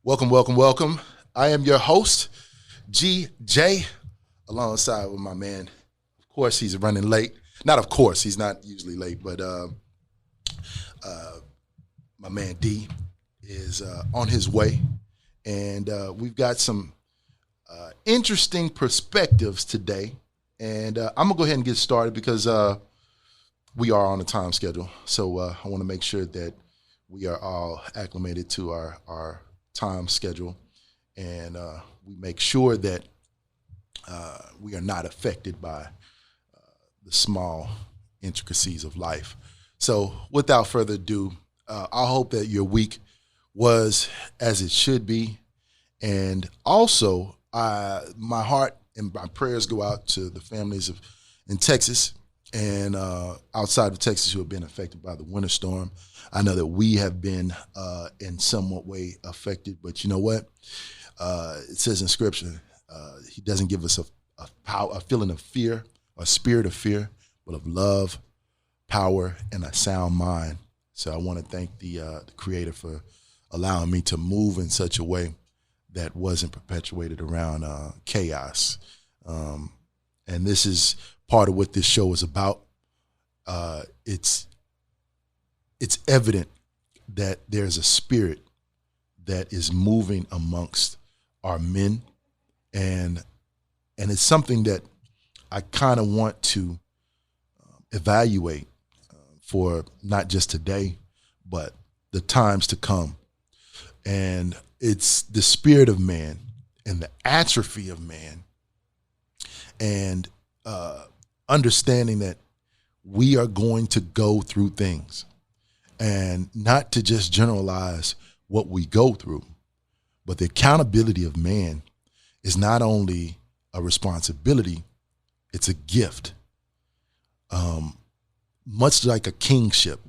Welcome, welcome, welcome. I am your host, GJ, alongside with my man. Of course, he's running late. Not of course, he's not usually late, but my man D is on his way. And we've got some interesting perspectives today. And I'm going to go ahead and get started because we are on a time schedule. So I want to make sure that we are all acclimated to our time schedule, and we make sure that we are not affected by the small intricacies of life. So without further ado, I hope that your week was as it should be. And also, my heart and my prayers go out to the families in Texas and outside of Texas who have been affected by the winter storm. I know that we have been in somewhat way affected, but you know what? It says in Scripture, He doesn't give us a feeling of fear, a spirit of fear, but of love, power, and a sound mind. So I want to thank the Creator for allowing me to move in such a way that wasn't perpetuated around chaos. And this is part of what this show is about. It's evident that there's a spirit that is moving amongst our men, and it's something that I kind of want to evaluate for not just today, but the times to come. And it's the spirit of man and the atrophy of man, and understanding that we are going to go through things, and not to just generalize what we go through, but the accountability of man is not only a responsibility, it's a gift. Much like a kingship,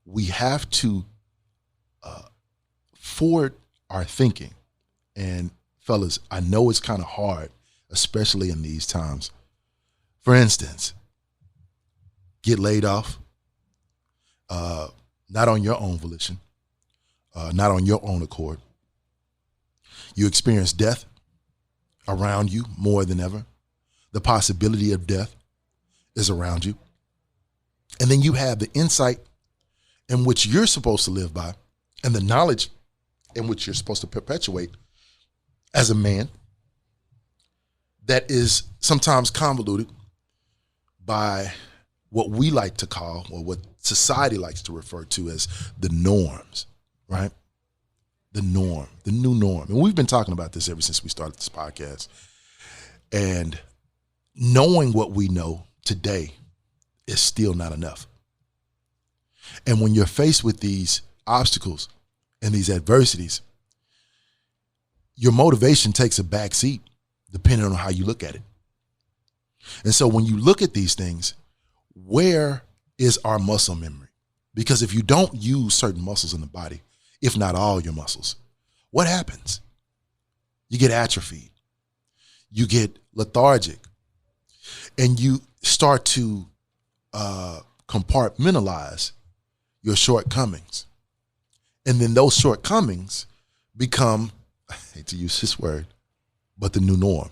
we have to forward our thinking. And fellas, I know it's kind of hard, especially in these times. For instance, get laid off, not on your own volition, not on your own accord. You experience death around you more than ever. The possibility of death is around you. And then you have the insight in which you're supposed to live by, and the knowledge in which you're supposed to perpetuate as a man, that is sometimes convoluted by what we like to call, or what society likes to refer to as, the norms, right? The norm, the new norm. And we've been talking about this ever since we started this podcast. And knowing what we know today is still not enough. And when you're faced with these obstacles and these adversities, your motivation takes a back seat depending on how you look at it. And so when you look at these things, where is our muscle memory? Because if you don't use certain muscles in the body, if not all your muscles, what happens? You get atrophied, you get lethargic, and you start to compartmentalize your shortcomings. And then those shortcomings become, I hate to use this word, but the new norm.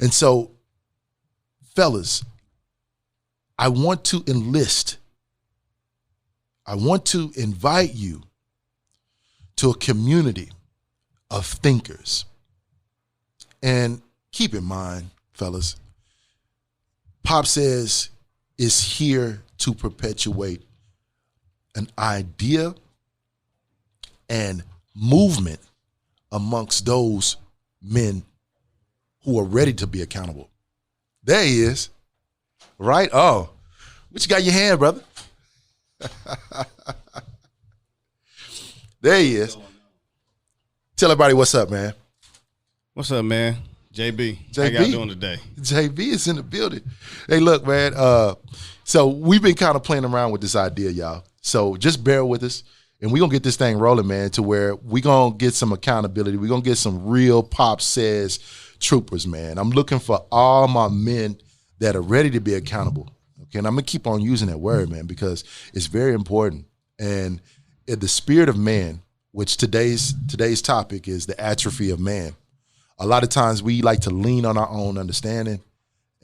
And so, fellas, I want to invite you to a community of thinkers. And keep in mind, fellas, Pop Says is here to perpetuate an idea and movement amongst those men who are ready to be accountable. There he is. Right? Oh, what you got in your hand, brother? There he is. Tell everybody what's up, man. What's up, man? JB. How y'all doing today? JB is in the building. Hey, look, man. So we've been kind of playing around with this idea, y'all. So just bear with us, and we're going to get this thing rolling, man, to where we're going to get some accountability. We're going to get some real Pop Says troopers, man. I'm looking for all my men that are ready to be accountable. Okay, and I'm going to keep on using that word, man, because it's very important. And the spirit of man which today's topic is the atrophy of man. A lot of times we like to lean on our own understanding.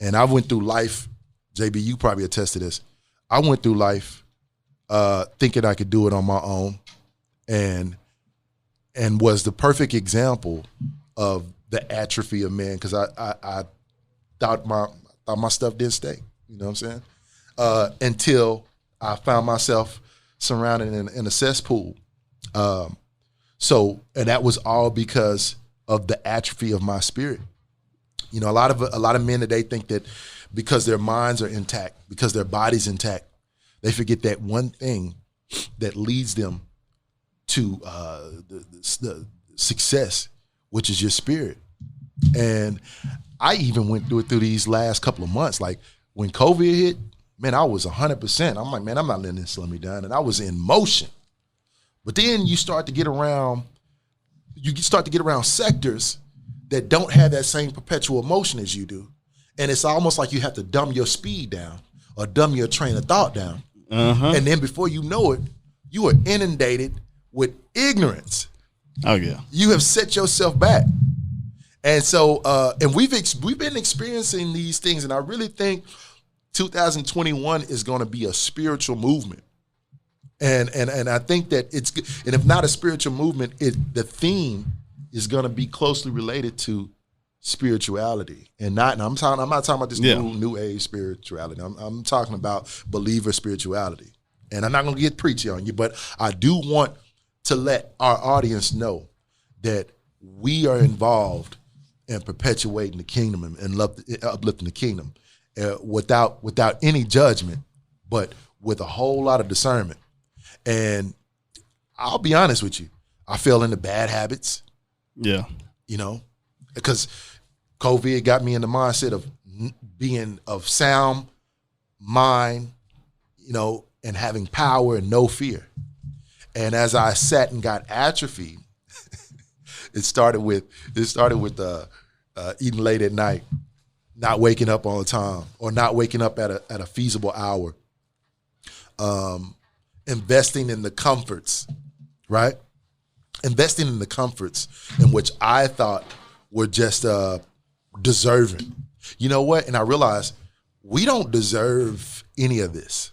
And I went through life, JB, you probably attest to this. I went through life thinking I could do it on my own, and was the perfect example of the atrophy of man, because I thought my stuff didn't stay. You know what I'm saying? Until I found myself surrounded in a cesspool. And that was all because of the atrophy of my spirit. You know, a lot of men today think that because their minds are intact, because their body's intact, they forget that one thing that leads them to the success, which is your spirit. And I even went through these last couple of months. Like when COVID hit, man, I was 100%. I'm like, man, I'm not letting this slow me down. And I was in motion. But then you start to get around sectors that don't have that same perpetual motion as you do. And it's almost like you have to dumb your speed down or dumb your train of thought down. And then before you know it, you are inundated with ignorance. Oh, yeah. You have set yourself back. And so, and we've been experiencing these things, and I really think 2021 is going to be a spiritual movement. And I think that and if not a spiritual movement, the theme is going to be closely related to spirituality, I'm not talking about this new age spirituality. I'm talking about believer spirituality. And I'm not going to get preachy on you, but I do want to let our audience know that we are involved in perpetuating the kingdom and uplifting the kingdom without any judgment, but with a whole lot of discernment. And I'll be honest with you, I fell into bad habits. Yeah. You know, because COVID got me in the mindset of being of sound mind, you know, and having power and no fear. And as I sat and got atrophied, it started with eating late at night, not waking up all the time, or not waking up at a feasible hour. Investing in the comforts, right? Investing in the comforts in which I thought were just deserving. You know what? And I realized we don't deserve any of this.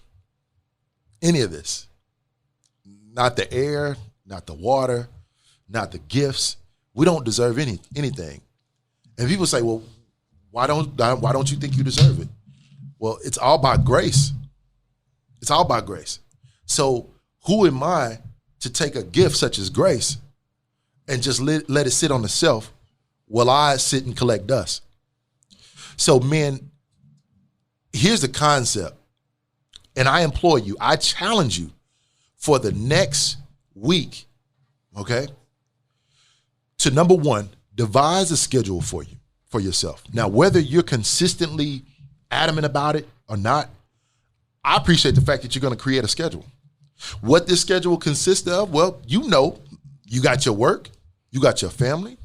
Any of this. Not the air, not the water, not the gifts. We don't deserve anything. And people say, well, why don't you think you deserve it? Well, it's all by grace. It's all by grace. So who am I to take a gift such as grace and just let it sit on the shelf while I sit and collect dust? So men, here's the concept. And I implore you, I challenge you for the next week, okay, to number one, devise a schedule for yourself. Now, whether you're consistently adamant about it or not, I appreciate the fact that you're going to create a schedule. What this schedule consists of, well, you know, you got your work, you got your family,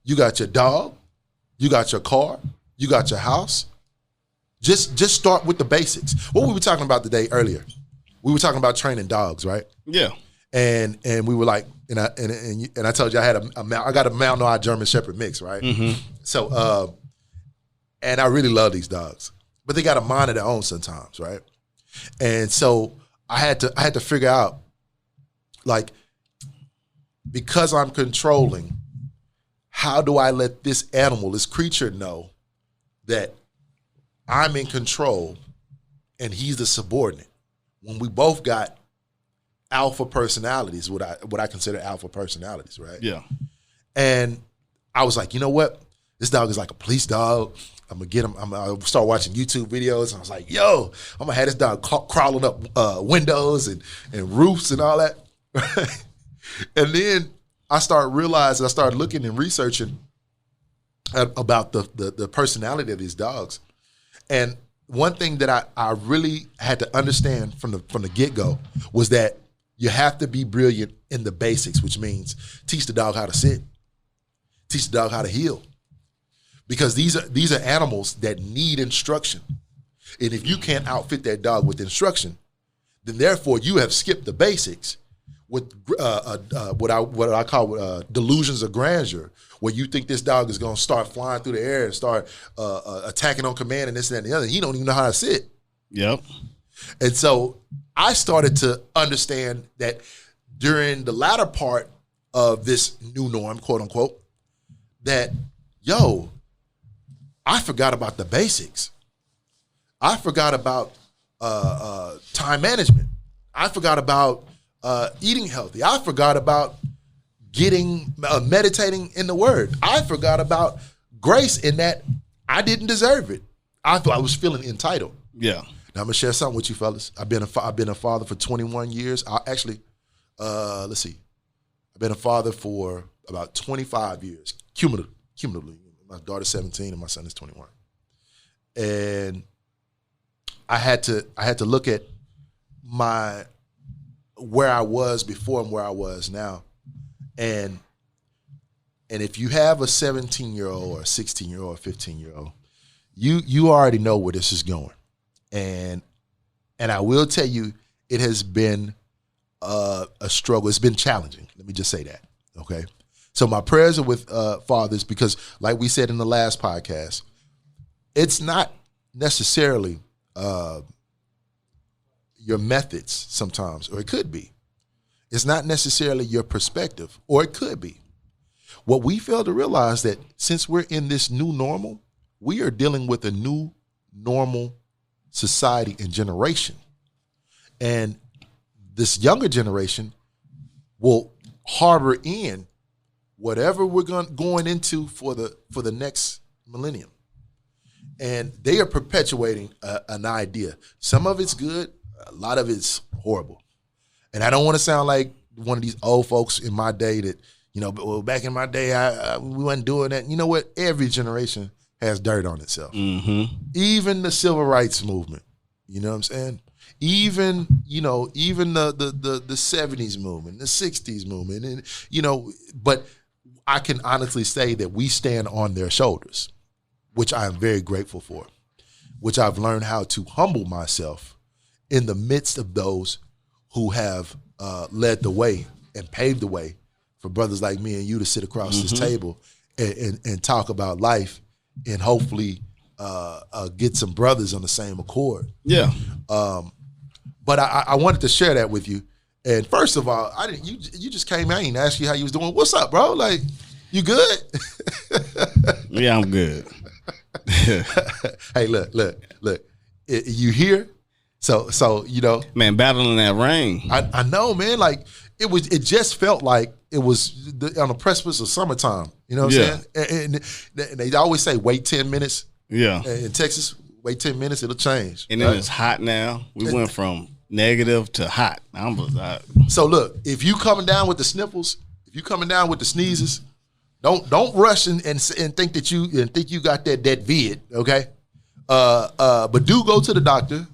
you got your dog, you got your car, you got your house. Just start with the basics. What we were talking about today earlier, we were talking about training dogs, right? Yeah. And we were like, and I told you I got a Malinois German Shepherd mix, right? Mm-hmm. So, and I really love these dogs, but they got a mind of their own sometimes, right? And so I had to figure out, like, because I'm controlling, how do I let this animal, this creature know that I'm in control and he's the subordinate, when we both got alpha personalities, what I consider alpha personalities, right? Yeah. And I was like, you know what? This dog is like a police dog. I'm gonna get him. I'm gonna start watching YouTube videos. And I was like, yo, I'm gonna have this dog crawling up windows and roofs and all that. And then I started looking and researching about the personality of these dogs. And one thing that I really had to understand from the get-go was that you have to be brilliant in the basics, which means teach the dog how to sit, teach the dog how to heel. Because these are animals that need instruction. And if you can't outfit that dog with instruction, then therefore you have skipped the basics, with what I call delusions of grandeur, where you think this dog is going to start flying through the air and start attacking on command and this and that and the other. He don't even know how to sit. Yep. And so I started to understand that during the latter part of this new norm, quote unquote, that, I forgot about the basics. I forgot about time management. I forgot about eating healthy. I forgot about meditating in the Word. I forgot about grace in that I didn't deserve it. I was feeling entitled. Yeah. Now I'm gonna share something with you, fellas. I've been a father for 21 years. Let's see. I've been a father for about 25 years, cumulatively. My daughter's 17 and my son is 21. And I had to look at where I was before and where I was now. And if you have a 17-year-old or a 16-year-old or 15-year-old, you already know where this is going. And I will tell you, it has been a struggle. It's been challenging. Let me just say that, okay? So my prayers are with fathers because, like we said in the last podcast, it's not necessarily your methods sometimes, or it could be. It's not necessarily your perspective, or it could be. What we fail to realize that since we're in this new normal, we are dealing with a new normal society and generation. And this younger generation will harbor in whatever we're going into for the next millennium. And they are perpetuating an idea. Some of it's good, a lot of it's horrible. And I don't want to sound like one of these old folks in my day that, back in my day, we wasn't doing that. You know what? Every generation has dirt on itself. Mm-hmm. Even the civil rights movement. You know what I'm saying? Even the 70s movement, the 60s movement, and but I can honestly say that we stand on their shoulders, which I am very grateful for, which I've learned how to humble myself in the midst of those who have led the way and paved the way for brothers like me and you to sit across this table and talk about life and hopefully get some brothers on the same accord. Yeah. But I wanted to share that with you. And first of all, you just came out and asked you how you was doing. What's up, bro? Like, you good? Yeah, I'm good. Hey, look. You here? So man, battling that rain. I know, man. Like it just felt like it was on the precipice of summertime. You know what I'm saying? And they always say wait 10 minutes. Yeah. In Texas, wait 10 minutes, it'll change. And then it's hot now. We went from negative to hot. So look, if you coming down with the sniffles, if you coming down with the sneezes, don't rush and think that you got that vid, okay? But do go to the doctor.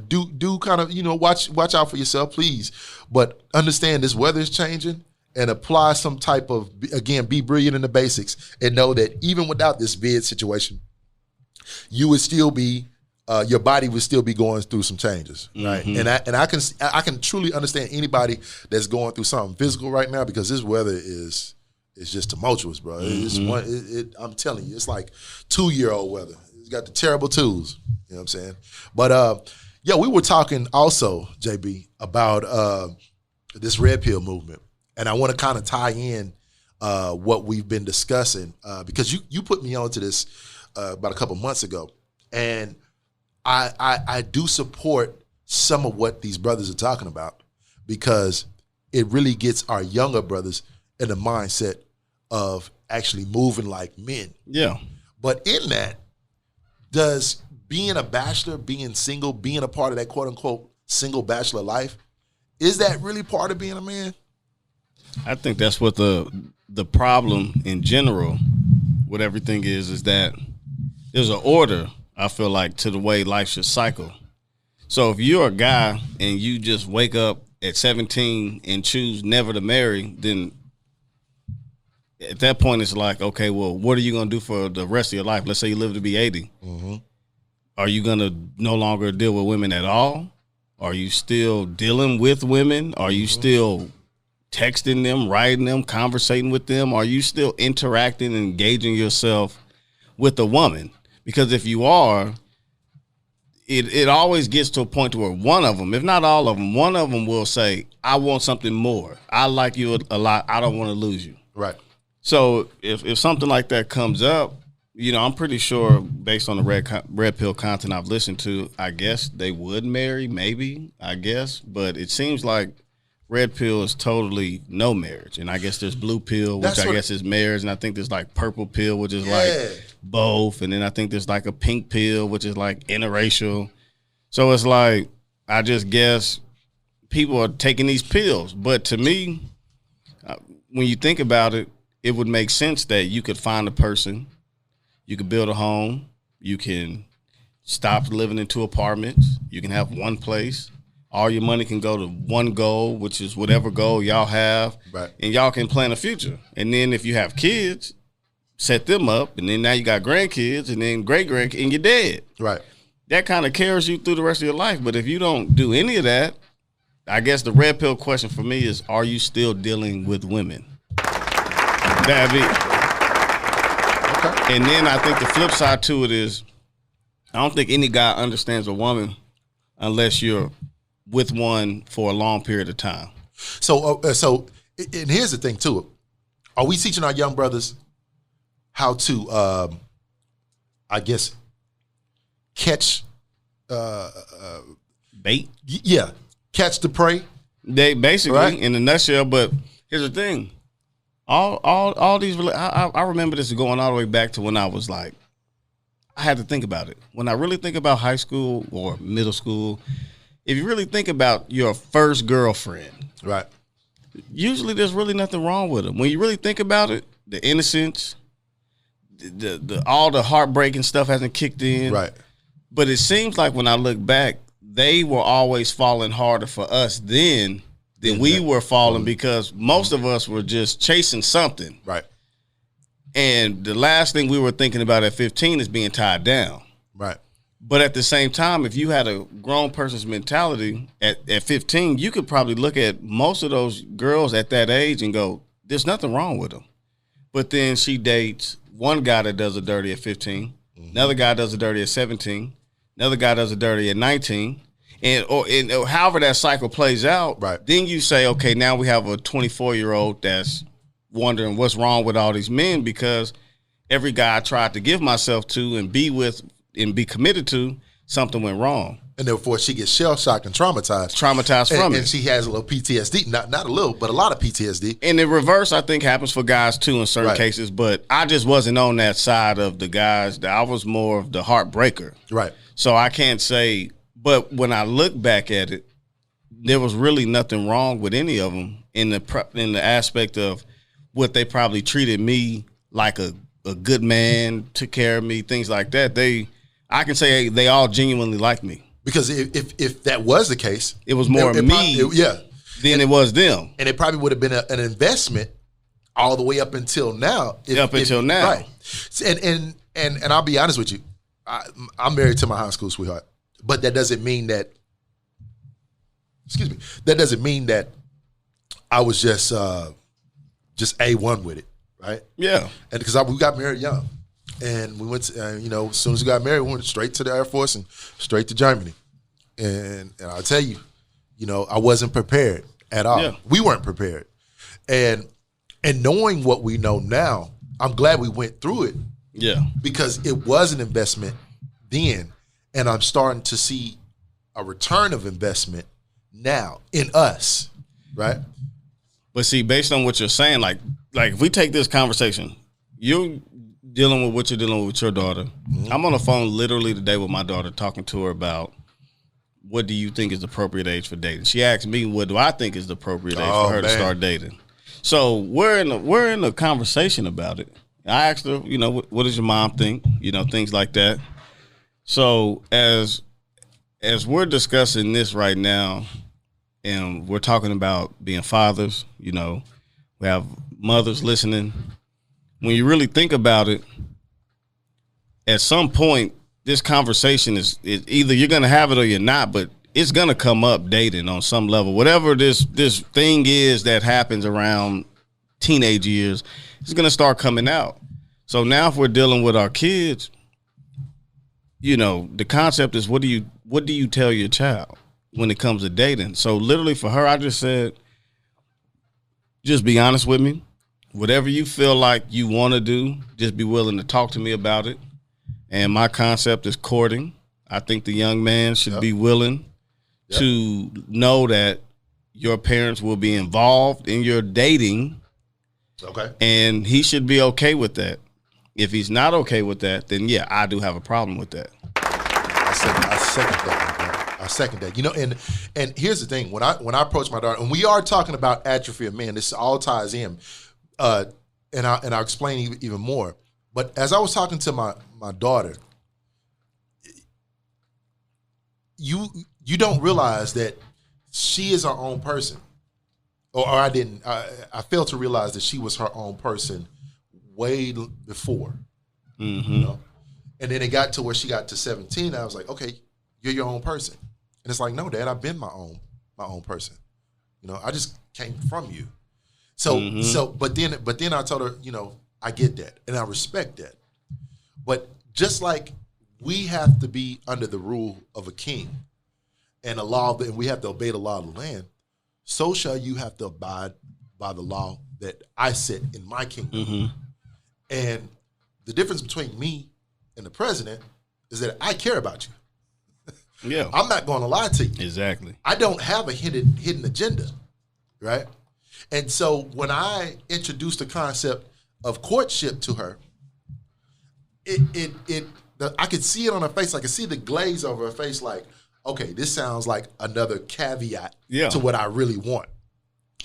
Do kind of watch out for yourself, please. But understand this weather is changing, and apply some type of, again, be brilliant in the basics, and know that even without this vid situation, you would still be your body would still be going through some changes, right? Mm-hmm. And I can truly understand anybody that's going through something physical right now, because this weather is just tumultuous, bro. Mm-hmm. I'm telling you, it's like 2-year-old weather. It's got the terrible twos. You know what I'm saying? But we were talking also, JB, about this red pill movement, and I want to kind of tie in what we've been discussing because you put me onto this about a couple months ago, and I do support some of what these brothers are talking about, because it really gets our younger brothers in the mindset of actually moving like men. Yeah. But in that, does being a bachelor, being single, being a part of that quote unquote single bachelor life, is that really part of being a man? I think that's what the problem in general with everything is that there's an order, I feel like, to the way life should cycle. So if you're a guy and you just wake up at 17 and choose never to marry, then at that point it's like, okay, well, what are you going to do for the rest of your life? Let's say you live to be 80. Mm-hmm. Are you going to no longer deal with women at all? Are you still dealing with women? Are you still texting them, writing them, conversating with them? Are you still interacting and engaging yourself with a woman? Because if you are, it always gets to a point to where one of them, if not all of them, one of them will say, I want something more. I like you a lot. I don't want to lose you. Right. So if something like that comes up, I'm pretty sure based on the red pill content I've listened to, I guess they would marry, maybe, I guess. But it seems like red pill is totally no marriage. And I guess there's blue pill, which I guess is marriage. And I think there's like purple pill, which is like both. And then I think there's like a pink pill, which is like interracial. So it's like, I just guess people are taking these pills. But to me, when you think about it, it would make sense that you could find a person, you could build a home, you can stop living in 2 apartments, you can have one place. All your money can go to one goal, which is whatever goal y'all have, right. And y'all can plan a future. And then if you have kids, set them up, and then now you got grandkids, and then great-grandkids, and you're dead. Right. That kind of carries you through the rest of your life. But if you don't do any of that, I guess the red pill question for me is, are you still dealing with women? That'd be. Okay. And then I think the flip side to it is, I don't think any guy understands a woman unless you're with one for a long period of time. So and here's the thing too. Are we teaching our young brothers how to, I guess, catch bait? Yeah, catch the prey. They basically, right? In a nutshell. But here's the thing: all these. I remember this going all the way back to when I was like, I had to think about it. When I really think about high school or middle school, if you really think about your first girlfriend, right? Usually there's really nothing wrong with them. When you really think about it, the innocence, the all the heartbreaking stuff hasn't kicked in. Right. But it seems like when I look back, they were always falling harder for us than we were falling, because most of us were just chasing something. Right. And the last thing we were thinking about at 15 is being tied down. Right. But at the same time, if you had a grown person's mentality at 15, you could probably look at most of those girls at that age and go, there's nothing wrong with them. But then she dates one guy that does her dirty at 15, another guy does her dirty at 17, another guy does her dirty at 19. And however that cycle plays out, right. Then you say, okay, now we have a 24-year-old that's wondering what's wrong with all these men, because every guy I tried to give myself to and be with and be committed to, something went wrong. And therefore she gets shell-shocked and traumatized from it. And she has a little PTSD, not a little, but a lot of PTSD. And the reverse, I think, happens for guys too in certain cases, but I just wasn't on that side of the guys. I was more of the heartbreaker. Right. So I can't say, but when I look back at it, there was really nothing wrong with any of them in the aspect of what they probably treated me like a good man, took care of me, things like that. I can say they all genuinely liked me. Because if that was the case, it was more me than it was them. And it probably would have been an investment all the way up until now. Right. And I'll be honest with you, I'm married to my high school sweetheart, but that doesn't mean that. That doesn't mean that I was just A1 with it, right? Yeah. And because we got married young. And we went to, as soon as we got married, we went straight to the Air Force and straight to Germany. And I'll tell you, I wasn't prepared at all. Yeah. We weren't prepared. And knowing what we know now, I'm glad we went through it. Yeah. Because it was an investment then. And I'm starting to see a return of investment now in us, right? But see, based on what you're saying, like if we take this conversation, you're dealing with what you're dealing with your daughter. Mm-hmm. I'm on the phone literally today with my daughter, talking to her about what do you think is the appropriate age for dating. She asked me, what do I think is the appropriate age for her to start dating? So we're in a conversation about it. I asked her, what does your mom think? Things like that. So as we're discussing this right now, and we're talking about being fathers, we have mothers listening. When you really think about it, at some point, this conversation is either you're going to have it or you're not, but it's gonna come up dating on some level. Whatever this thing is that happens around teenage years, it's gonna start coming out. So now if we're dealing with our kids, you know, the concept is what do you tell your child when it comes to dating? So literally for her, I just said, just be honest with me. Whatever you feel like you want to do, just be willing to talk to me about it. And my concept is courting. I think the young man should be willing to know that your parents will be involved in your dating. Okay. And he should be okay with that. If he's not okay with that, then yeah, I do have a problem with that. I second that. Man. I second that. You know, and here's the thing: when I approach my daughter, and we are talking about atrophy of men, this all ties in, and I'll explain even more. But as I was talking to my daughter, you don't realize that she is her own person, or I didn't. I failed to realize that she was her own person way before, you know. And then it got to where she got to 17. And I was like, okay, you're your own person. And it's like, no, Dad, I've been my own person. You know, I just came from you. So but then I told her, you know, I get that and I respect that. But just like we have to be under the rule of a king and and we have to obey the law of the land, so shall you have to abide by the law that I set in my kingdom. And the difference between me and the president is that I care about you. Yeah. I'm not going to lie to you. Exactly. I don't have a hidden agenda, right? And so when I introduced the concept of courtship to her, I could see it on her face. I could see the glaze over her face like, okay, this sounds like another caveat to what I really want.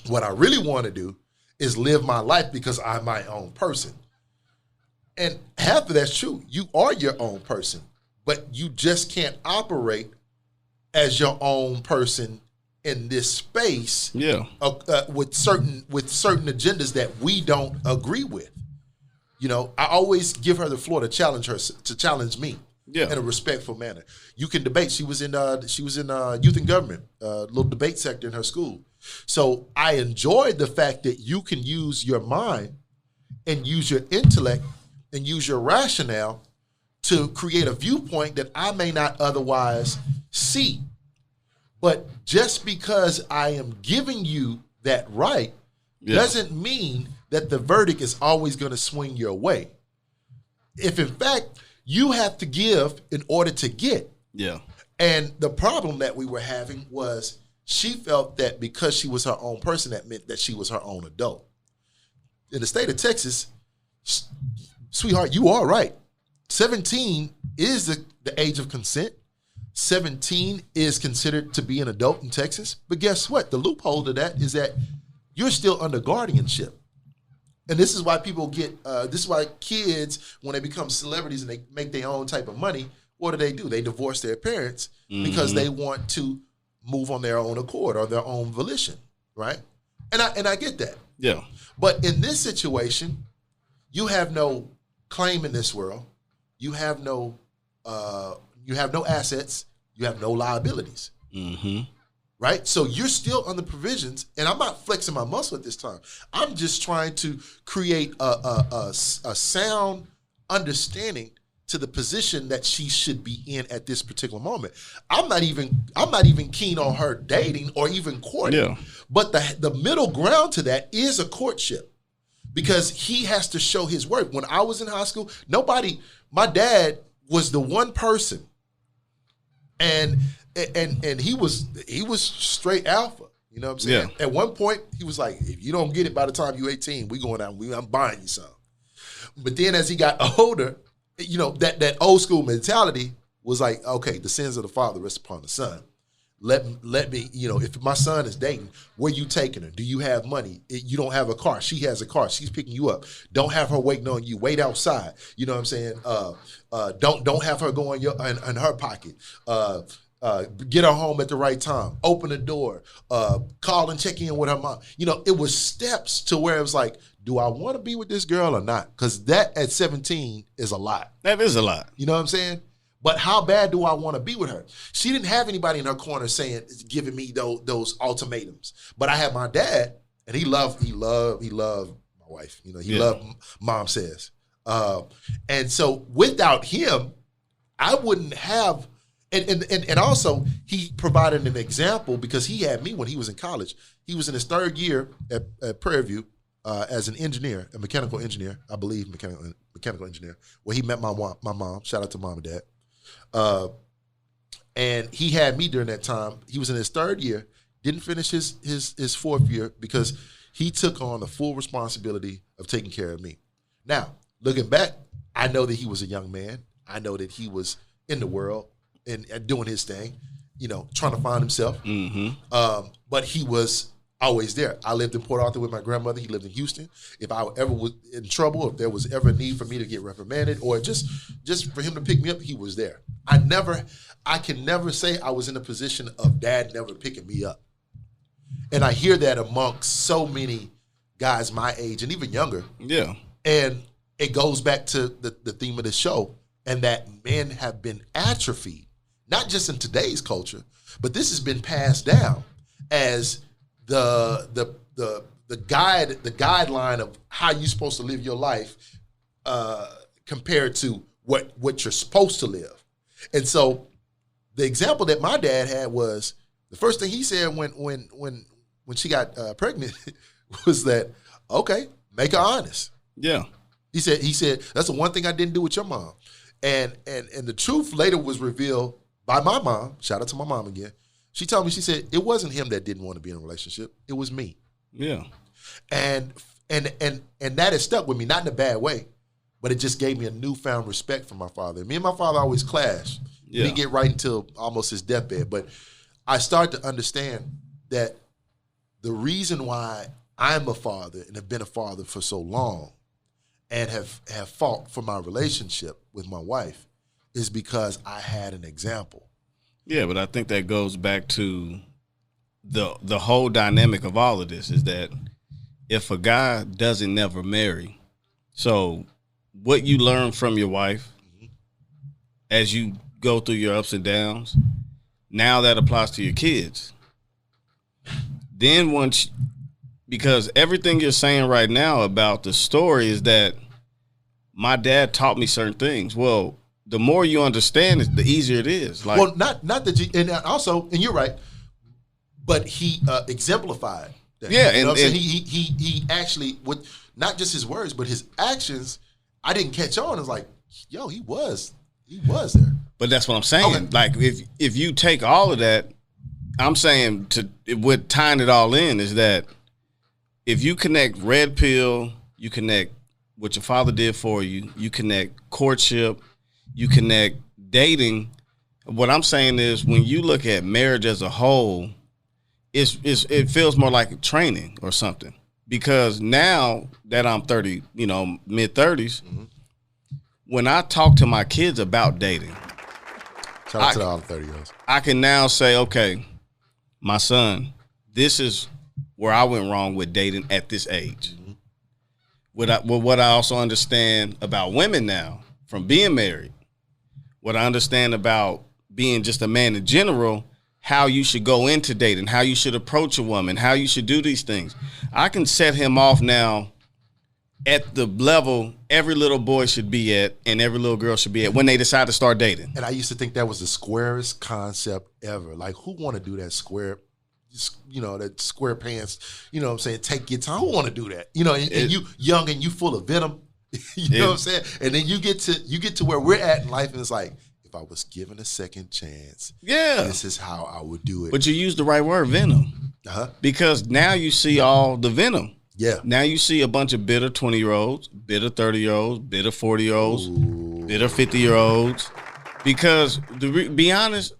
What I really want to do is live my life because I'm my own person. And half of that's true. You are your own person, but you just can't operate as your own person in this space with certain agendas that we don't agree with. You know, I always give her the floor to challenge me in a respectful manner. You can debate. She was in youth and government, little debate sector in her school. So I enjoyed the fact that you can use your mind and use your intellect and use your rationale to create a viewpoint that I may not otherwise see. But just because I am giving you that right doesn't mean that the verdict is always going to swing your way. If in fact you have to give in order to get. Yeah. And the problem that we were having was she felt that because she was her own person, that meant that she was her own adult. In the state of Texas, sweetheart, you are right. 17 is the age of consent. 17 is considered to be an adult in Texas. But guess what? The loophole to that is that you're still under guardianship. And this is why people this is why kids, when they become celebrities and they make their own type of money, what do? They divorce their parents because they want to move on their own accord or their own volition, right? And I get that. Yeah. But in this situation, you have no claim in this world. You have no assets. You have no liabilities. Right? So you're still under provisions, and I'm not flexing my muscle at this time. I'm just trying to create a sound understanding to the position that she should be in at this particular moment. I'm not even keen on her dating or even courting. Yeah. But the middle ground to that is a courtship, because he has to show his worth. When I was in high school, my dad was the one person, and he was straight alpha. You know what I'm saying? Yeah. At one point, he was like, if you don't get it by the time you're 18, we going out, I'm buying you some. But then as he got older, you know, that old school mentality was like, okay, the sins of the father rest upon the son. Let me, you know, if my son is dating, where you taking her? Do you have money? You don't have a car. She has a car. She's picking you up. Don't have her waiting on you. Wait outside. You know what I'm saying? Don't have her go in her pocket. Get her home at the right time. Open the door. Call and check in with her mom. You know, it was steps to where it was like, do I want to be with this girl or not? Because that at 17 is a lot. That is a lot. You know what I'm saying? But how bad do I want to be with her? She didn't have anybody in her corner giving me those ultimatums. But I had my dad, and he loved my wife. You know, he loved Mom Says. And so without him, I wouldn't have. And also he provided an example because he had me when he was in college. He was in his third year at Prairie View as an engineer, a mechanical engineer, I believe, mechanical engineer, where he met my mom. Shout out to Mom and Dad. And he had me during that time. He was in his third year, didn't finish his fourth year because he took on the full responsibility of taking care of me. Now, looking back, I know that he was a young man. I know that he was in the world and doing his thing, you know, trying to find himself. Mm-hmm. But he was always there. I lived in Port Arthur with my grandmother. He lived in Houston. If I ever was in trouble, if there was ever a need for me to get reprimanded or just for him to pick me up, he was there. I can never say I was in a position of dad never picking me up. And I hear that amongst so many guys my age and even younger. Yeah. And it goes back to the theme of the show, and that men have been atrophied, not just in today's culture, but this has been passed down as the guideline of how you're supposed to live your life compared to what you're supposed to live. And so the example that my dad had was the first thing he said when she got pregnant was that, okay, make her honest. Yeah. He said that's the one thing I didn't do with your mom. And the truth later was revealed by my mom. Shout out to my mom again. She told me, she said, it wasn't him that didn't want to be in a relationship. It was me. Yeah. And that has stuck with me, not in a bad way, but it just gave me a newfound respect for my father. Me and my father always clashed. Yeah. We didn't get right until almost his deathbed. But I started to understand that the reason why I'm a father and have been a father for so long and have fought for my relationship with my wife is because I had an example. Yeah, but I think that goes back to the whole dynamic of all of this is that if a guy doesn't never marry, so what you learn from your wife as you go through your ups and downs, now that applies to your kids. Then because everything you're saying right now about the story is that my dad taught me certain things. Well, the more you understand it, the easier it is. Like, well, not that you, and also, and you're right, but he exemplified that. Yeah, you know what I'm saying? He actually, with not just his words, but his actions, I didn't catch on. It was like, yo, he was there. But that's what I'm saying. Okay. Like, if you take all of that, I'm saying with tying it all in is that if you connect red pill, you connect what your father did for you, you connect courtship, you connect dating. What I'm saying is when you look at marriage as a whole, it feels more like training or something. Because now that I'm 30, mid-30s, mm-hmm. when I talk to my kids about dating, shout out to all the 30-year-olds. I can now say, okay, my son, this is where I went wrong with dating at this age. Mm-hmm. What I also understand about women now from being married, what I understand about being just a man in general, how you should go into dating, how you should approach a woman, how you should do these things. I can set him off now at the level every little boy should be at and every little girl should be at when they decide to start dating. And I used to think that was the squarest concept ever. Like, who want to do that square, that square pants, you know what I'm saying, take your time. Who want to do that? And you young and you full of venom, know what I'm saying? And then you get to where we're at in life and it's like, if I was given a second chance, this is how I would do it. But you used the right word, venom. Uh-huh. Because now you see all the venom. Yeah. Now you see a bunch of bitter 20-year-olds, bitter 30-year-olds, bitter 40-year-olds, bitter 50-year-olds. Because to be honest,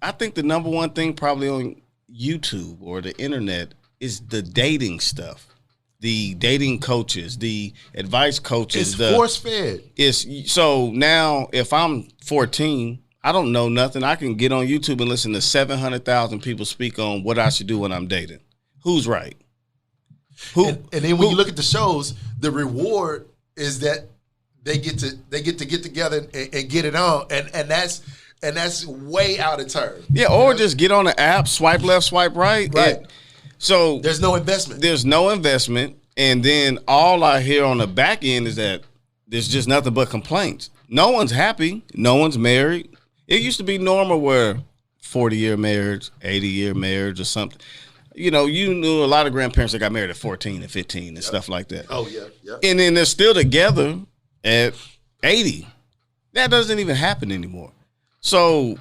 I think the number one thing probably on YouTube or the internet is the dating stuff. The dating coaches, the advice coaches. It's force-fed. So now if I'm 14, I don't know nothing. I can get on YouTube and listen to 700,000 people speak on what I should do when I'm dating. Who's right? And then when you look at the shows, the reward is that they get to get together and get it on, and that's way out of turn. Yeah, or just get on the app, swipe left, swipe right. Right. So there's no investment. There's no investment, and then all I hear on the back end is that there's just nothing but complaints. No one's happy. No one's married. It used to be normal where 40-year marriage, 80-year marriage or something. You know, you knew a lot of grandparents that got married at 14 and 15 and stuff like that. Oh, yeah, yeah. And then they're still together at 80. That doesn't even happen anymore. So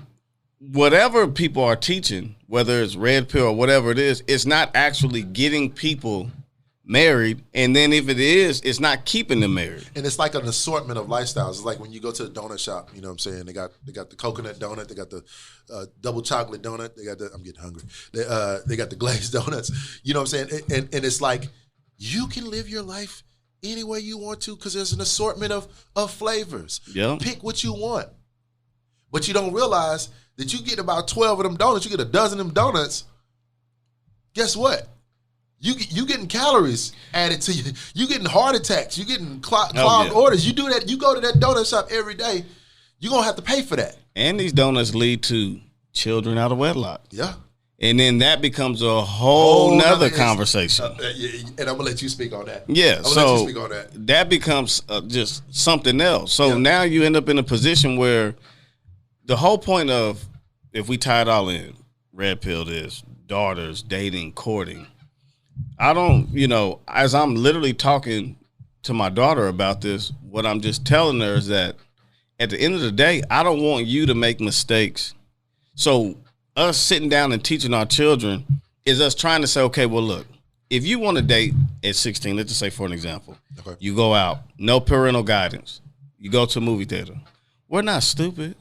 whatever people are teaching, whether it's red pill or whatever it is, it's not actually getting people married. And then if it is, it's not keeping them married. And it's like an assortment of lifestyles. It's like when you go to the donut shop, you know what I'm saying? They got the coconut donut, they got the double chocolate donut, they got I'm getting hungry. They got the glazed donuts. You know what I'm saying? And it's like you can live your life any way you want to because there's an assortment of flavors. Yeah. Pick what you want. But you don't realize that you get about 12 of them donuts, you get a dozen of them donuts. Guess what? You getting calories added to you. You getting heart attacks. You getting clogged orders. You do that. You go to that donut shop every day. You're going to have to pay for that. And these donuts lead to children out of wedlock. Yeah. And then that becomes a whole nother conversation. And I'm going to let you speak on that. Yeah. I'm going to let you speak on that. That becomes just something else. So now you end up in a position where the whole point of, if we tie it all in, red pill is daughters, dating, courting. I don't, as I'm literally talking to my daughter about this, what I'm just telling her is that at the end of the day, I don't want you to make mistakes. So us sitting down and teaching our children is us trying to say, okay, well, look, if you want to date at 16, let's just say for an example, you go out, no parental guidance, you go to a movie theater. We're not stupid.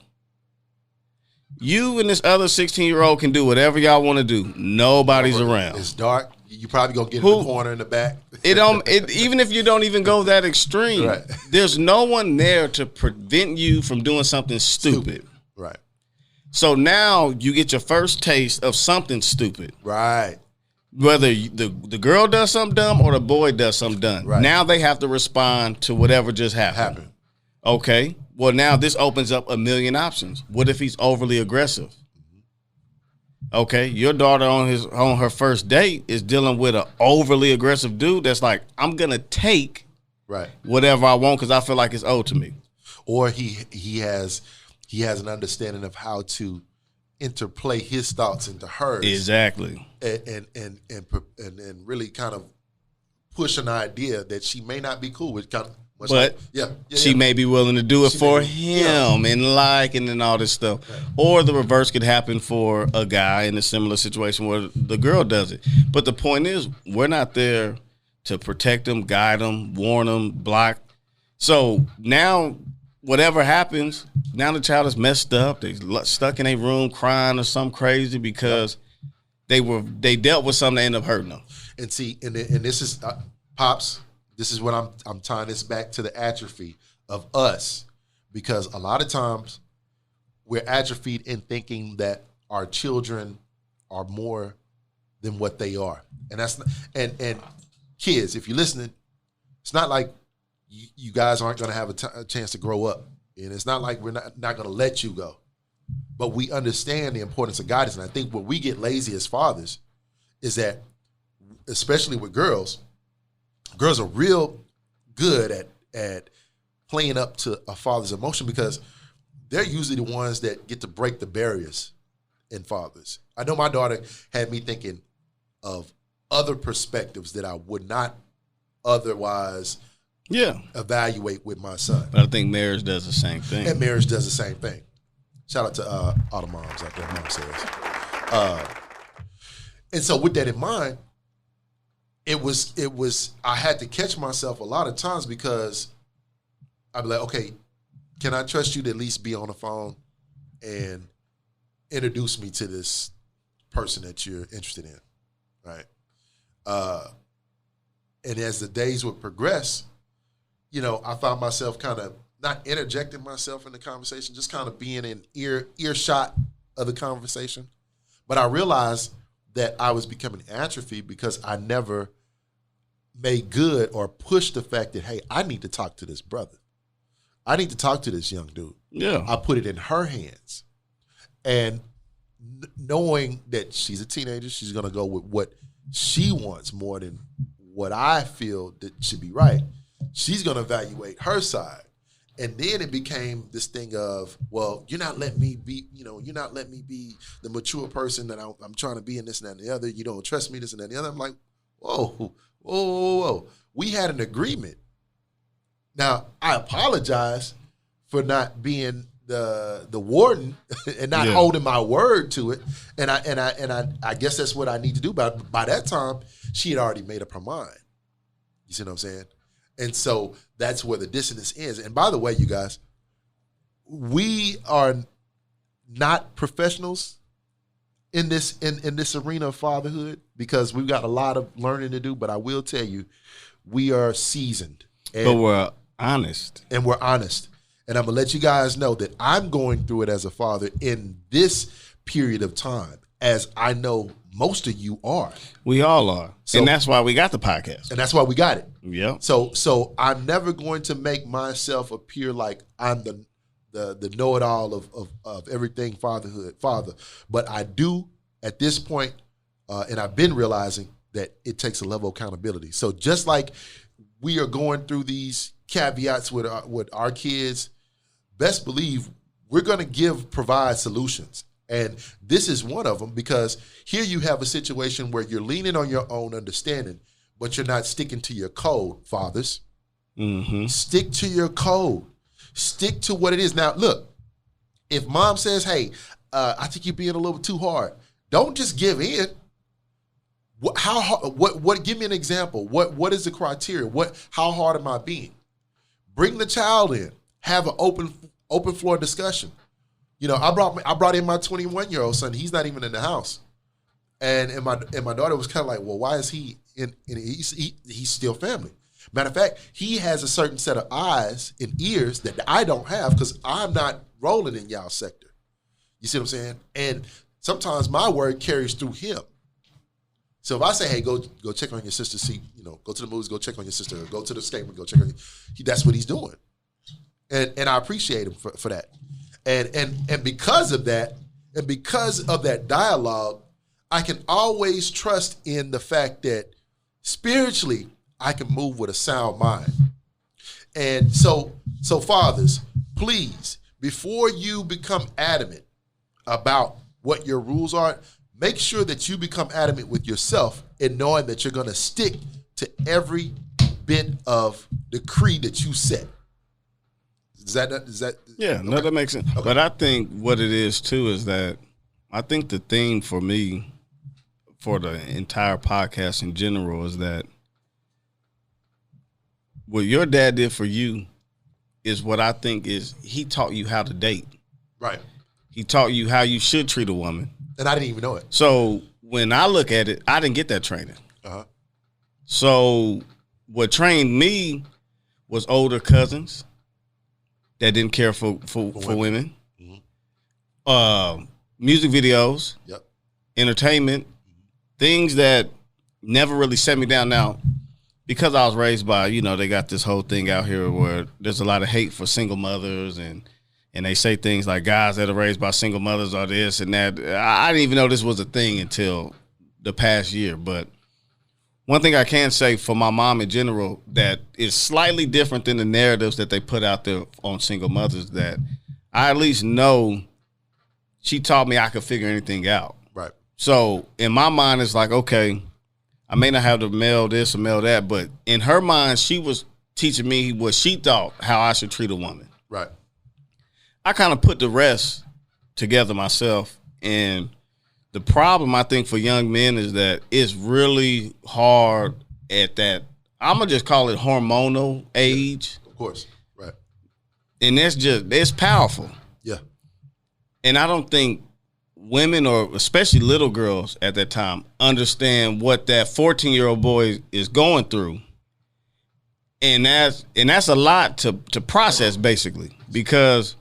You and this other 16-year-old can do whatever y'all want to do. Nobody's around. It's dark. You probably gonna get in the corner in the back. Even if you don't even go that extreme, right. There's no one there to prevent you from doing something stupid. Right. So now you get your first taste of something stupid. Right. Whether the girl does something dumb or the boy does something dumb. Right. Now they have to respond to whatever just happened. Okay. Well, now this opens up a million options. What if he's overly aggressive? Okay, your daughter on her first date is dealing with an overly aggressive dude that's like, I'm gonna take whatever I want because I feel like it's owed to me. Or he has an understanding of how to interplay his thoughts into hers. Exactly. And really kind of push an idea that she may not be cool with. But she may be willing to do it for him and all this stuff. Right. Or the reverse could happen for a guy in a similar situation where the girl does it. But the point is, we're not there to protect them, guide them, warn them, block. So now whatever happens, now the child is messed up. They stuck in a room crying or something crazy because they dealt with something that ended up hurting them. And see, and this is Pops. This is what I'm tying this back to the atrophy of us, because a lot of times we're atrophied in thinking that our children are more than what they are, and that's not, and kids, if you're listening, it's not like you guys aren't going to have a chance to grow up, and it's not like we're not going to let you go, but we understand the importance of guidance, and I think where we get lazy as fathers is that, especially with girls are real good at playing up to a father's emotion because they're usually the ones that get to break the barriers in fathers. I know my daughter had me thinking of other perspectives that I would not otherwise evaluate with my son. But I think marriage does the same thing. And marriage does the same thing. Shout out to all the moms out there, mom says. And so with that in mind, it was I had to catch myself a lot of times because I'd be like, okay, can I trust you to at least be on the phone and introduce me to this person that you're interested in, right? And as the days would progress, I found myself kind of not interjecting myself in the conversation, just kind of being in earshot of the conversation. But I realized that I was becoming atrophied because I never made good or pushed the fact that, hey, I need to talk to this brother. I need to talk to this young dude. Yeah. I put it in her hands. And knowing that she's a teenager, she's going to go with what she wants more than what I feel that should be right. She's going to evaluate her side. And then it became this thing of, well, you're not letting me be, you're not letting me be the mature person that I'm trying to be in this and that and the other. You don't trust me, this and that and the other. I'm like, whoa. We had an agreement. Now, I apologize for not being the warden and not holding my word to it. And I guess that's what I need to do. But by that time, she had already made up her mind. You see what I'm saying? And so that's where the dissonance is. And by the way, you guys, we are not professionals in this arena of fatherhood because we've got a lot of learning to do. But I will tell you, we are seasoned. But we're honest. And we're honest. And I'm going to let you guys know that I'm going through it as a father in this period of time, as I know most of you are. We all are. So, and that's why we got the podcast. And that's why we got it. Yeah. So I'm never going to make myself appear like I'm the know-it-all of everything father. But I do at this point, and I've been realizing that it takes a level of accountability. So just like we are going through these caveats with our kids, best believe we're going to provide solutions. And this is one of them, because here you have a situation where you're leaning on your own understanding, but you're not sticking to your code, fathers. Mm-hmm. Stick to your code. Stick to what it is. Now, look, if mom says, hey, I think you're being a little too hard, don't just give in. How hard? What? Give me an example. What is the criteria? How hard am I being? Bring the child in. Have an open floor discussion. I brought in my 21-year-old son. He's not even in the house, and my daughter was kind of like, well, why is he in? He's still family. Matter of fact, he has a certain set of eyes and ears that I don't have because I'm not rolling in y'all sector. You see what I'm saying? And sometimes my word carries through him. So if I say, hey, go check on your sister, see, go to the movies, go check on your sister, or go to the statement, go check on that's what he's doing. And I appreciate him for that. And because of that, and because of that dialogue, I can always trust in the fact that spiritually I can move with a sound mind. And so fathers, please, before you become adamant about what your rules are, make sure that you become adamant with yourself in knowing that you're going to stick to every bit of decree that you set. Is that? Yeah, okay. No, that makes sense. Okay. But I think what it is too is that I think the theme for me, for the entire podcast in general, is that what your dad did for you is what I think is he taught you how to date. Right. He taught you how you should treat a woman. And I didn't even know it. So when I look at it, I didn't get that training. Uh-huh. So what trained me was older cousins that didn't care for women. Mm-hmm. Music videos. Yep. Entertainment. Things that never really set me down. Now, because I was raised by, they got this whole thing out here where there's a lot of hate for single mothers and they say things like guys that are raised by single mothers are this and that. I didn't even know this was a thing until the past year. But one thing I can say for my mom in general that is slightly different than the narratives that they put out there on single mothers, that I at least know she taught me I could figure anything out. Right. So in my mind, it's like, okay, I may not have to mail this or mail that, but in her mind, she was teaching me what she thought how I should treat a woman. Right. I kind of put the rest together myself. And the problem, I think, for young men is that it's really hard at that, I'm going to just call it hormonal age. Of course. Right. And it's powerful. Yeah. And I don't think women, or especially little girls at that time, understand what that 14-year-old boy is going through. And that's a lot to process, basically, because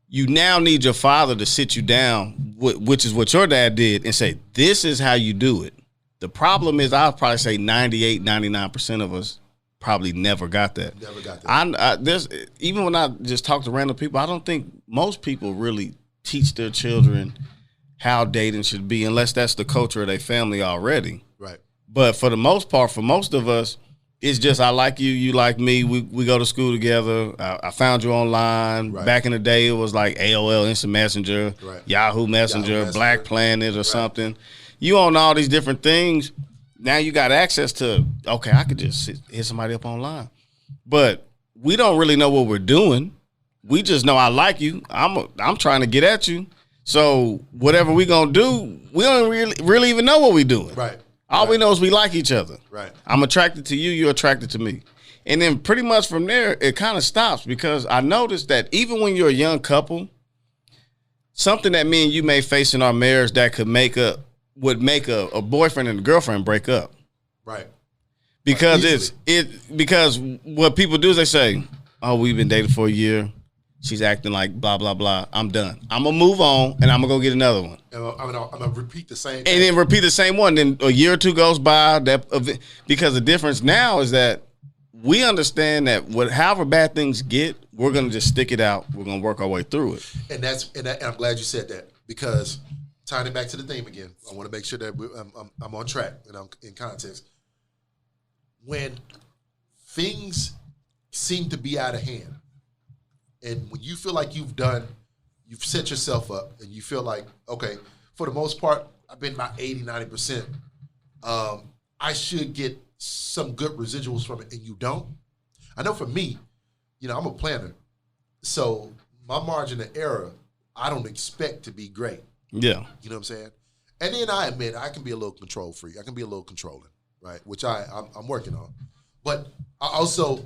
you now need your father to sit you down, which is what your dad did, and say, this is how you do it. The problem is, I'll probably say 98, 99% of us probably never got that. Never got that. There's even when I just talk to random people, I don't think most people really teach their children how dating should be unless that's the culture of their family already. Right. But for the most part, for most of us, it's just I like you, you like me. We go to school together. I found you online. Right. Back in the day, it was like AOL Instant Messenger, Right. Yahoo Messenger, Messenger. Black Planet or something. You own all these different things. Now you got access to, okay, I could just hit somebody up online. But we don't really know what we're doing. We just know I like you. I'm trying to get at you. So whatever we gonna do, we don't really even know what we're doing. Right. All we know is we like each other. Right. I'm attracted to you, you're attracted to me. And then pretty much from there, it kind of stops because I noticed that even when you're a young couple, something that me and you may face in our marriage that would make a boyfriend and a girlfriend break up. Right. Because because what people do is they say, oh, we've been dating for a year. She's acting like blah, blah, blah. I'm done. I'm going to move on, and I'm going to go get another one. And I'm going to repeat the same thing. And then repeat the same one. Then a year or two goes by. Because the difference now is that we understand that however bad things get, we're going to just stick it out. We're going to work our way through it. And I'm glad you said that because tying it back to the theme again, I want to make sure that I'm on track and I'm in context. When things seem to be out of hand, and when you feel like you've set yourself up and you feel like, okay, for the most part, I've been about 80, 90%. I should get some good residuals from it, and you don't. I know for me, I'm a planner. So my margin of error, I don't expect to be great. Yeah. You know what I'm saying? And then I admit I can be a little control freak. I can be a little controlling, right? Which I'm working on. But I also,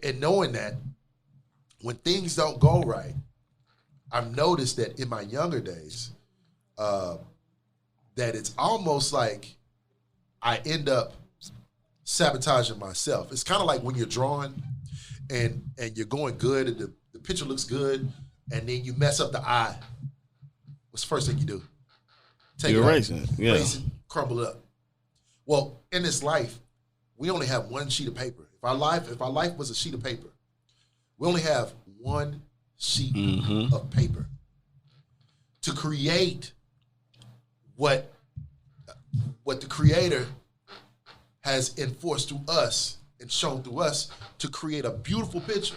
in knowing that, when things don't go right, I've noticed that in my younger days, that it's almost like I end up sabotaging myself. It's kind of like when you're drawing and you're going good and the picture looks good, and then you mess up the eye. What's the first thing you do? You're erasing it. Yeah. Erase it, crumble it up. Well, in this life, we only have one sheet of paper. If our life was a sheet of paper, we only have one sheet of paper to create what the Creator has enforced through us and shown through us to create a beautiful picture.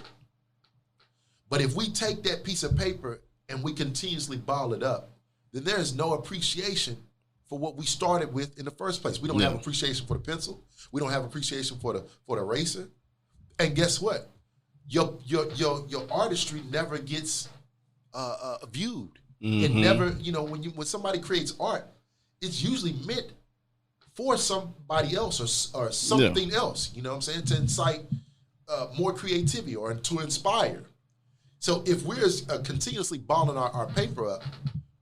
But if we take that piece of paper and we continuously ball it up, then there is no appreciation for what we started with in the first place. We don't have appreciation for the pencil. We don't have appreciation for the eraser. And guess what? Your artistry never gets viewed. It never, when somebody creates art, it's usually meant for somebody else or something else. You know what I'm saying? To incite more creativity or to inspire. So if we're continuously balling our paper up,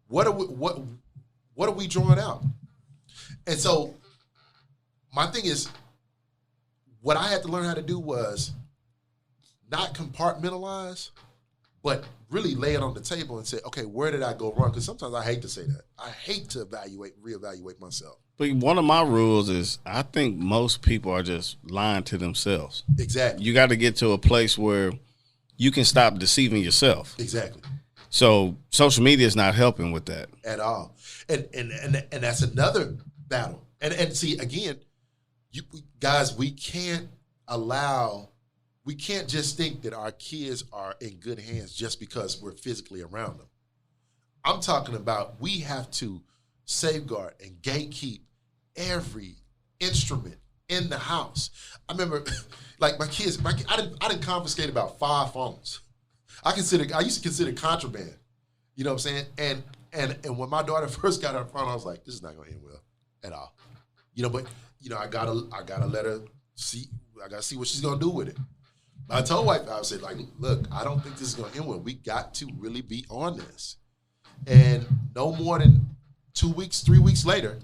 what are we drawing out? And so my thing is, what I had to learn how to do was not compartmentalize, but really lay it on the table and say, okay, where did I go wrong? Because sometimes I hate to say that. I hate to reevaluate myself. But one of my rules is I think most people are just lying to themselves. Exactly. You got to get to a place where you can stop deceiving yourself. Exactly. So social media is not helping with that. At all. And that's another battle. And see, again, guys, we can't just think that our kids are in good hands just because we're physically around them. I'm talking about we have to safeguard and gatekeep every instrument in the house. I remember, like my kids, I didn't confiscate about 5 phones. I used to consider contraband. You know what I'm saying? And when my daughter first got her phone, I was like, this is not going to end well at all. But I gotta let her see. I gotta see what she's gonna do with it. I told wife, I said, like, look, I don't think this is gonna end well. We got to really be on this. And no more than 2 weeks, 3 weeks later,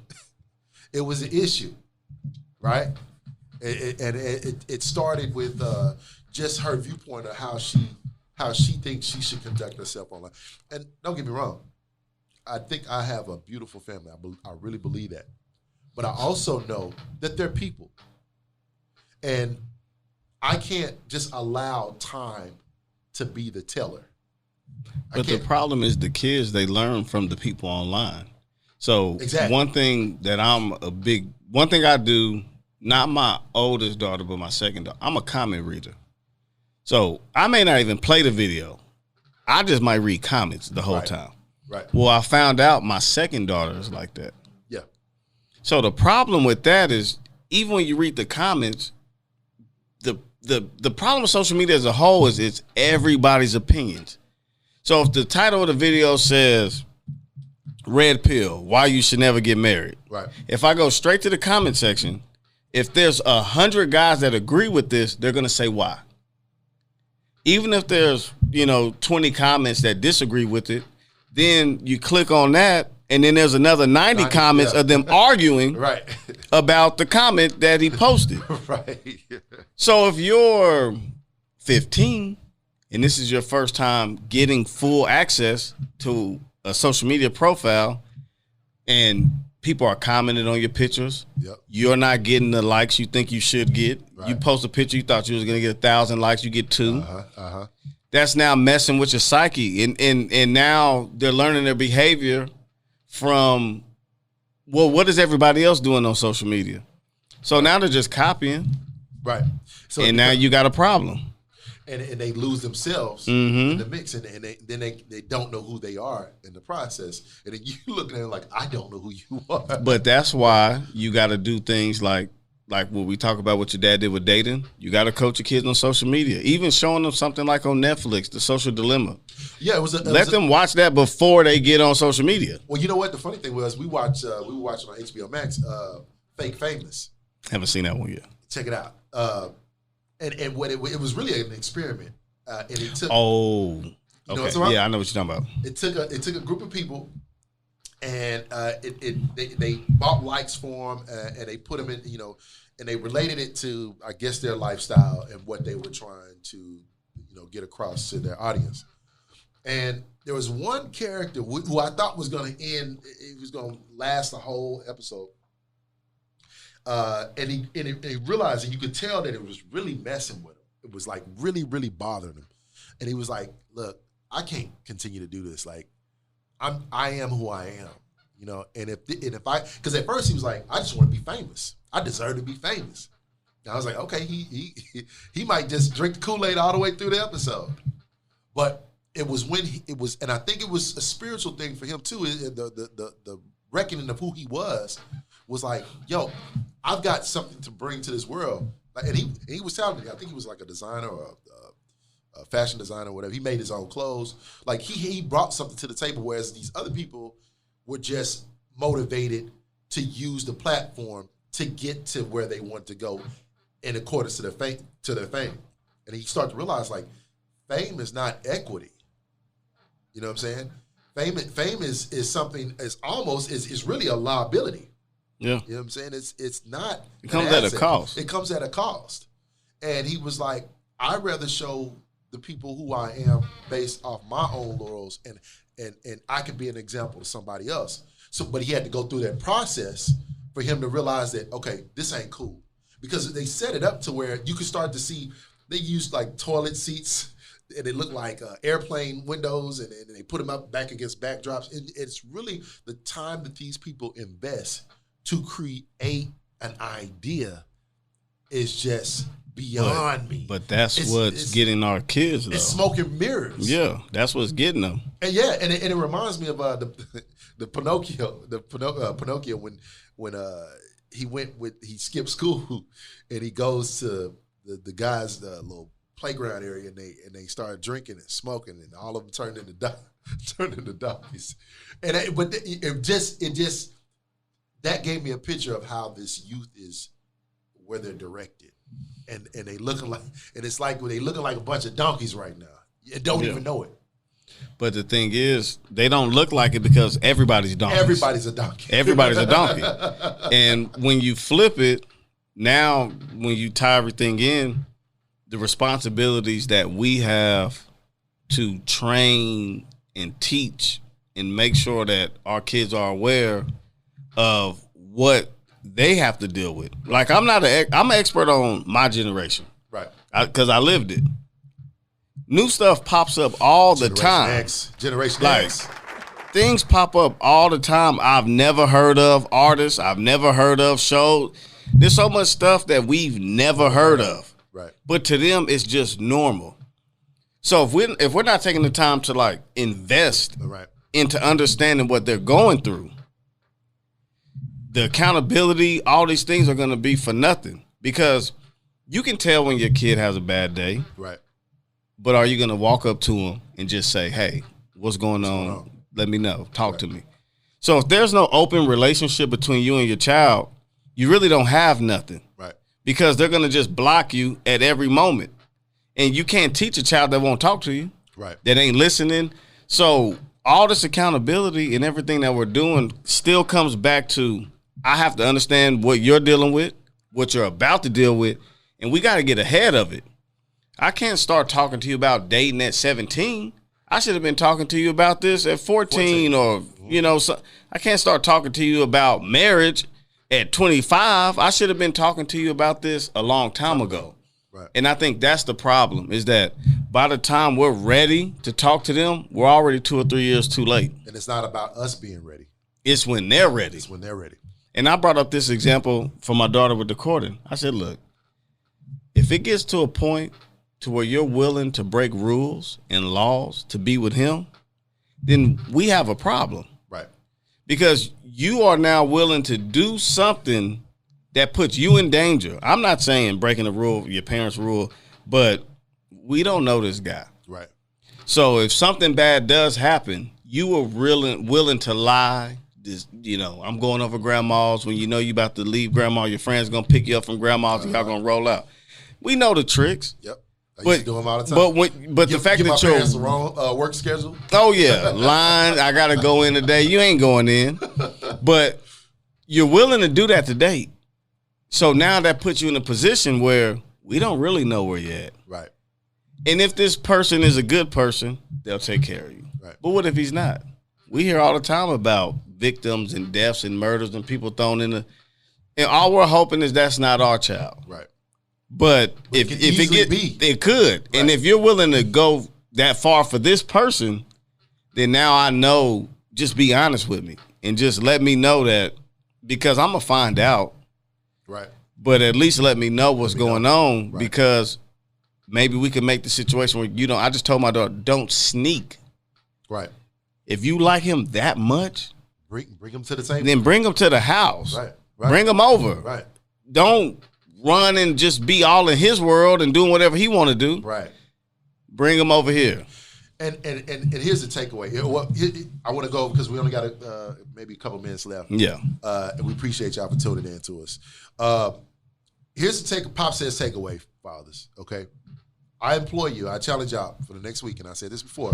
it was an issue, right? It started with just her viewpoint of how she thinks she should conduct herself online. And don't get me wrong, I think I have a beautiful family. I really believe that. But I also know that they're people. And I can't just allow time to be the teller. But the problem is the kids, they learn from the people online. So exactly. one thing I do, not my oldest daughter, but my second daughter, I'm a comment reader. So I may not even play the video. I just might read comments the whole time. Right. Well, I found out my second daughter is like that. Yeah. So the problem with that is, even when you read the comments, the problem with social media as a whole is it's everybody's opinions. So if the title of the video says red pill, why you should never get married. Right. If I go straight to the comment section, if there's 100 guys that agree with this, they're going to say why. Even if there's, 20 comments that disagree with it, then you click on that, and then there's another 90 comments of them arguing right. about the comment that he posted. Right. So if you're 15 and this is your first time getting full access to a social media profile and people are commenting on your pictures, yep. You're not getting the likes you think you should get. Right. You post a picture, you thought you was going to get 1,000 likes, you get 2. That's now messing with your psyche. And now they're learning their behavior from, well, what is everybody else doing on social media? So now they're just copying. Right. So and now you got a problem. And they lose themselves in the mix, and then they don't know who they are in the process. And then you looking at it like, I don't know who you are. But that's why you got to do things like what we talk about, what your dad did with dating. You got to coach your kids on social media, even showing them something like on Netflix, The Social Dilemma. Yeah, let them watch that before they get on social media. Well, you know what? The funny thing was, we were watching on HBO Max, Fake Famous. Haven't seen that one yet. Check it out. And what it was really an experiment. And it took. Oh, okay. Yeah, I know what you're talking about. It took a group of people, and they bought likes for them, and they put them in, and they related it to, I guess, their lifestyle and what they were trying to, get across to their audience. And there was one character who I thought was going to end. It was going to last the whole episode. And he realized, and you could tell that it was really messing with him. It was like really, really bothering him. And he was like, look, I can't continue to do this. Like, I am who I am, and if I, because at first he was like, I just want to be famous. I deserve to be famous. And I was like, okay, he might just drink the Kool-Aid all the way through the episode. But it was when and I think it was a spiritual thing for him too. The reckoning of who he was like, yo, I've got something to bring to this world. Like, and he was telling me, I think he was like a designer or a fashion designer or whatever. He made his own clothes. Like he brought something to the table, whereas these other people were just motivated to use the platform to get to where they want to go in accordance to their fame. And he started to realize, like, fame is not equity. You know what I'm saying? Fame is something, is really a liability. Yeah. You know what I'm saying? It's not. It comes at a cost. It comes at a cost. And he was like, I'd rather show the people who I am based off my own laurels, and I can be an example to somebody else. So, but he had to go through that process for him to realize that, okay, this ain't cool. Because they set it up to where you could start to see, they used like toilet seats, and they look like airplane windows, and they put them up back against backdrops. It's really the time that these people invest to create an idea is just beyond me. But that's what's getting our kids, though. It's smoke and mirrors. Yeah, that's what's getting them. And yeah, and it reminds me of the Pinocchio when he skipped school and he goes to the guys' little playground area, and they started drinking and smoking, and all of them turned into donkeys. But it just that gave me a picture of how this youth is, where they're directed, and they looking like, and it's like they looking like a bunch of donkeys right now. You don't even know it. But the thing is, they don't look like it because everybody's donkeys. Everybody's a donkey. Everybody's a donkey. And when you flip it, now when you tie everything in, the responsibilities that we have to train and teach and make sure that our kids are aware of what they have to deal with. Like, I'm an expert on my generation. Right. because I lived it. New stuff pops up all the time. Generation like, X. Things pop up all the time I've never heard of, artists I've never heard of, shows. There's so much stuff that we've never heard of. Right. But to them, it's just normal. So if we're not taking the time to like invest into understanding what they're going through, the accountability, all these things are going to be for nothing. Because you can tell when your kid has a bad day. Right. But are you going to walk up to him and just say, hey, what's going on? Let me know. Talk to me. So if there's no open relationship between you and your child, you really don't have nothing. Right. Because they're going to just block you at every moment. And you can't teach a child that won't talk to you. Right. That ain't listening. So all this accountability and everything that we're doing still comes back to, I have to understand what you're dealing with, what you're about to deal with, and we got to get ahead of it. I can't start talking to you about dating at 17. I should have been talking to you about this at 14 or, so I can't start talking to you about marriage at 25. I should have been talking to you about this a long time ago. Right. And I think that's the problem, is that by the time we're ready to talk to them, we're already 2 or 3 years too late. And it's not about us being ready. It's when they're ready. It's when they're ready. And I brought up this example for my daughter with the courting. I said, look, if it gets to a point to where you're willing to break rules and laws to be with him, then we have a problem. Right. Because you are now willing to do something that puts you in danger. I'm not saying breaking the rule, your parents' rule, but we don't know this guy. Right. So if something bad does happen, you were willing to lie. Just, I'm going over grandma's when you know you about to leave grandma. Your friend's going to pick you up from grandma's and y'all going to roll out. We know the tricks. Yep. I used to do them all the time. But the fact that my you're parents the wrong work schedule. Oh yeah, line. I gotta go in today. You ain't going in, but you're willing to do that today. So now that puts you in a position where we don't really know where you're at. Right. And if this person is a good person, they'll take care of you. Right. But what if he's not? We hear all the time about victims and deaths and murders and people thrown in the. And all we're hoping is that's not our child. Right. But if it could. Right. And if you're willing to go that far for this person, then now I know, just be honest with me and just let me know that, because I'm going to find out. Right. But at least let me know what's going on, because maybe we can make the situation where I just told my daughter, don't sneak. Right. If you like him that much, bring him to the table. Then bring him to the house. Right. Bring him over. Right. Don't run and just be all in his world and doing whatever he want to do. Right. Bring him over here. And here's the takeaway. I want to go because we only got maybe a couple minutes left. Yeah. And we appreciate y'all for tuning in to us. Here's the Pop says takeaway, fathers. Okay. I implore you, I challenge y'all for the next week, and I said this before,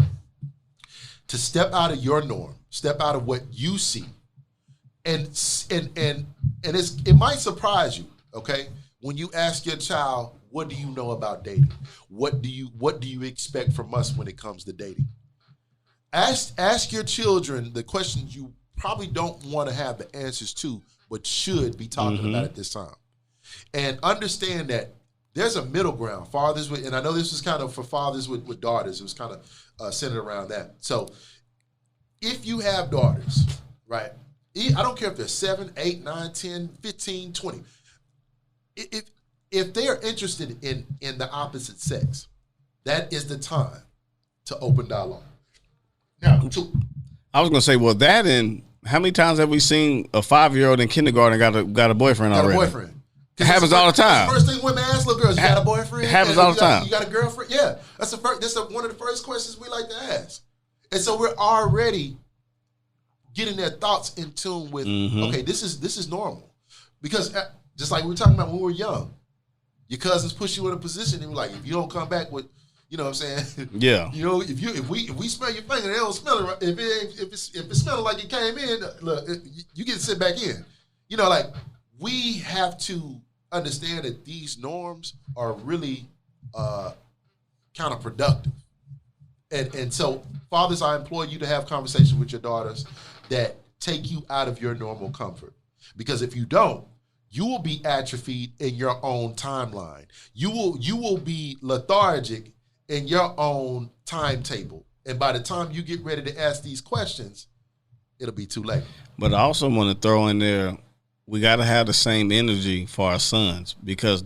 to step out of your norm, step out of what you see. And it might surprise you, okay? When you ask your child, what do you know about dating? What do you expect from us when it comes to dating? Ask your children the questions you probably don't want to have the answers to, but should be talking about at this time. And understand that there's a middle ground. Fathers with, and I know this was kind of for fathers with daughters, it was kind of centered around that. So if you have daughters, right? I don't care if they're 7, 8, 9, 10, 15, 20. If they are interested in the opposite sex, that is the time to open dialogue. Now, I was going to say, well, that, and how many times have we seen a 5-year-old in kindergarten got a boyfriend already? Got a boyfriend. It happens all the time. First thing women ask little girls, you got a boyfriend? It happens all the time. You got a girlfriend? Yeah. That's one of the first questions we like to ask. And so we're already getting their thoughts in tune with, okay, this is normal. Because just like we were talking about when we were young, your cousins push you in a position and you're like, if you don't come back with, you know what I'm saying? Yeah. If we smell your finger, they don't smell it right. If it's smelling like it came in, look, you get to sit back in. Like, we have to understand that these norms are really counterproductive. And so, fathers, I implore you to have conversations with your daughters that take you out of your normal comfort. Because if you don't, you will be atrophied in your own timeline. You will be lethargic in your own timetable. And by the time you get ready to ask these questions, it'll be too late. But I also want to throw in there, we got to have the same energy for our sons, because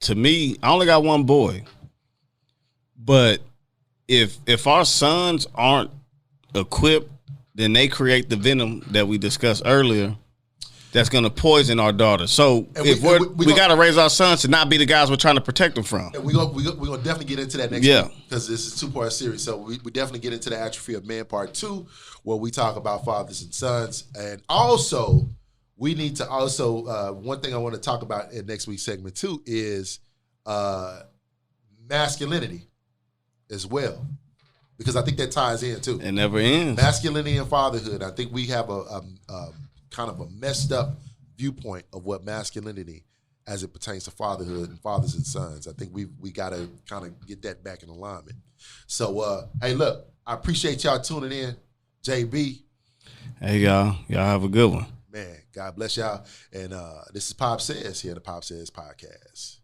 to me, I only got one boy. But if our sons aren't equipped, then they create the venom that we discussed earlier that's going to poison our daughters. So we got to raise our sons to not be the guys we're trying to protect them from. And we're gonna definitely get into that next week, because this is a 2-part series. So we definitely get into the Atrophy of Men Part 2, where we talk about fathers and sons. And also, we need to also, one thing I want to talk about in next week's segment too is masculinity as well, because I think that ties in too. It never ends. Masculinity and fatherhood. I think we have a kind of a messed up viewpoint of what masculinity as it pertains to fatherhood and fathers and sons. I think we got to kind of get that back in alignment. So, hey, look, I appreciate y'all tuning in. JB. Hey, y'all. Y'all have a good one. Man, God bless y'all. And this is Pop Says here at the Pop Says Podcast.